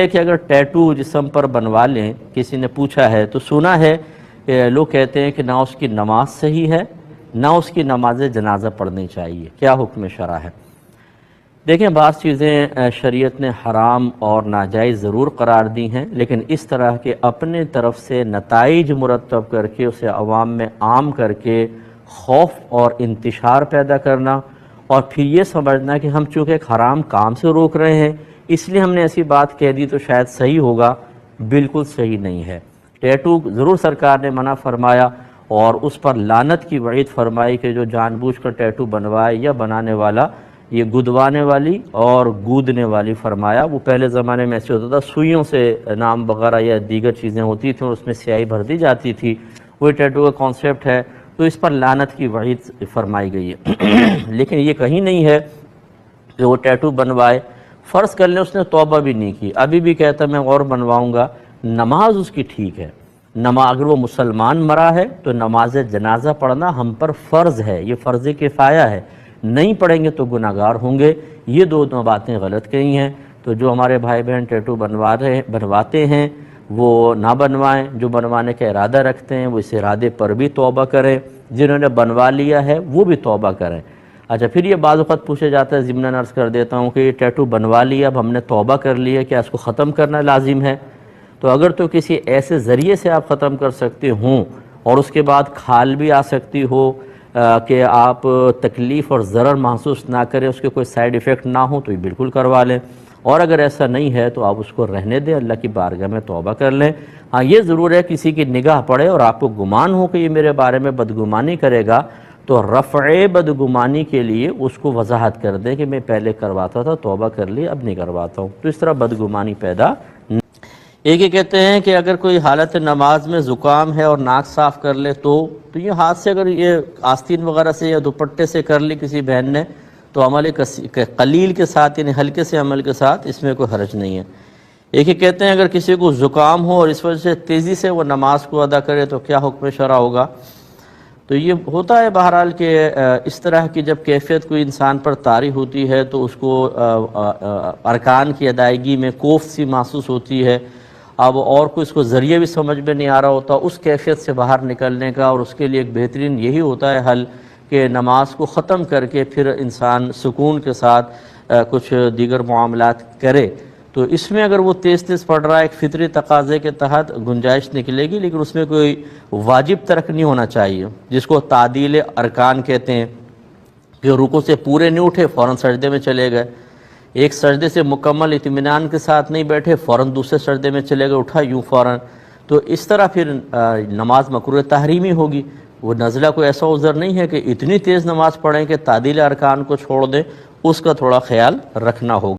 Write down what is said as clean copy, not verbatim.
کہ اگر ٹیٹو جسم پر بنوا لیں، کسی نے پوچھا ہے تو سنا ہے لوگ کہتے ہیں کہ نہ اس کی نماز صحیح ہے نہ اس کی نماز جنازہ پڑھنی چاہیے، کیا حکم شرع ہے؟ دیکھیں، بعض چیزیں شریعت نے حرام اور ناجائز ضرور قرار دی ہیں، لیکن اس طرح کے اپنے طرف سے نتائج مرتب کر کے اسے عوام میں عام کر کے خوف اور انتشار پیدا کرنا اور پھر یہ سمجھنا کہ ہم چونکہ ایک حرام کام سے روک رہے ہیں اس لیے ہم نے ایسی بات کہہ دی تو شاید صحیح ہوگا، بالکل صحیح نہیں ہے۔ ٹیٹو ضرور سرکار نے منع فرمایا اور اس پر لعنت کی وعید فرمائی کہ جو جان بوجھ کر ٹیٹو بنوائے یا بنانے والا، یہ گدوانے والی اور گودنے والی فرمایا۔ وہ پہلے زمانے میں ایسے ہوتا تھا، سوئیوں سے نام وغیرہ یا دیگر چیزیں ہوتی تھیں اور اس میں سیاہی بھر دی جاتی تھی، وہی ٹیٹو کا کانسیپٹ ہے، تو اس پر لعنت کی وعید فرمائی گئی ہے۔ لیکن یہ کہیں نہیں ہے کہ وہ ٹیٹو بنوائے، فرض کر لیں اس نے توبہ بھی نہیں کی، ابھی بھی کہتا میں اور بنواؤں گا، نماز اس کی ٹھیک ہے۔ اگر وہ مسلمان مرا ہے تو نماز جنازہ پڑھنا ہم پر فرض ہے، یہ فرض کفایہ ہے، نہیں پڑھیں گے تو گناہگار ہوں گے۔ یہ دو باتیں غلط کہی ہیں، تو جو ہمارے بھائی بہن ٹیٹو بنواتے ہیں وہ نہ بنوائیں، جو بنوانے کا ارادہ رکھتے ہیں وہ اس ارادے پر بھی توبہ کریں، جنہوں نے بنوا لیا ہے وہ بھی توبہ کریں۔ اچھا، پھر یہ بعض اوقات پوچھا جاتا ہے، ضمن عرض کر دیتا ہوں کہ یہ ٹیٹو بنوا لیا، اب ہم نے توبہ کر لیا، کیا اس کو ختم کرنا لازم ہے؟ تو اگر تو کسی ایسے ذریعے سے آپ ختم کر سکتے ہوں اور اس کے بعد کھال بھی آ سکتی ہو کہ آپ تکلیف اور ضرر محسوس نہ کریں، اس کے کوئی سائیڈ ایفیکٹ نہ ہو تو یہ بالکل کروا لیں، اور اگر ایسا نہیں ہے تو آپ اس کو رہنے دیں، اللہ کی بارگاہ میں توبہ کر لیں۔ ہاں، یہ ضرور ہے کسی کی نگاہ پڑے اور آپ کو گمان ہو کہ یہ میرے بارے میں بدگمانی کرے گا تو رفع بدگمانی کے لیے اس کو وضاحت کر دیں کہ میں پہلے کرواتا تھا، توبہ کر لی، اب نہیں کرواتا ہوں، تو اس طرح بدگمانی پیدا ایک یہ کہتے ہیں کہ اگر کوئی حالت نماز میں زکام ہے اور ناک صاف کر لے تو یہ ہاتھ سے اگر یہ آستین وغیرہ سے یا دوپٹے سے کر لی کسی بہن نے تو عمل قلیل کے ساتھ، یعنی ہلکے سے عمل کے ساتھ، اس میں کوئی حرج نہیں ہے۔ ایک یہ کہتے ہیں اگر کسی کو زکام ہو اور اس وجہ سے تیزی سے وہ نماز کو ادا کرے تو کیا حکم شرع ہوگا؟ تو یہ ہوتا ہے بہرحال کہ اس طرح کی جب کیفیت کوئی انسان پر طاری ہوتی ہے تو اس کو ارکان کی ادائیگی میں کوفت سی محسوس ہوتی ہے، اب اور کوئی اس کو ذریعہ بھی سمجھ میں نہیں آ رہا ہوتا، اس کیفیت سے باہر نکلنے کا، اور اس کے لیے ایک بہترین یہی ہوتا ہے حل کہ نماز کو ختم کر کے پھر انسان سکون کے ساتھ کچھ دیگر معاملات کرے۔ تو اس میں اگر وہ تیز پڑھ رہا ہے ایک فطری تقاضے کے تحت گنجائش نکلے گی، لیکن اس میں کوئی واجب ترک نہیں ہونا چاہیے، جس کو تعدیل ارکان کہتے ہیں، کہ رکوع سے پورے نہیں اٹھے فوراً سجدے میں چلے گئے، ایک سجدے سے مکمل اطمینان کے ساتھ نہیں بیٹھے فوراً دوسرے سجدے میں چلے گئے، اٹھا یوں فوراً، تو اس طرح پھر نماز مکروہ تحریمی ہوگی۔ وہ نزلہ کوئی ایسا عذر نہیں ہے کہ اتنی تیز نماز پڑھیں کہ تعدیل ارکان کو چھوڑ دیں، اس کا تھوڑا خیال رکھنا ہوگا۔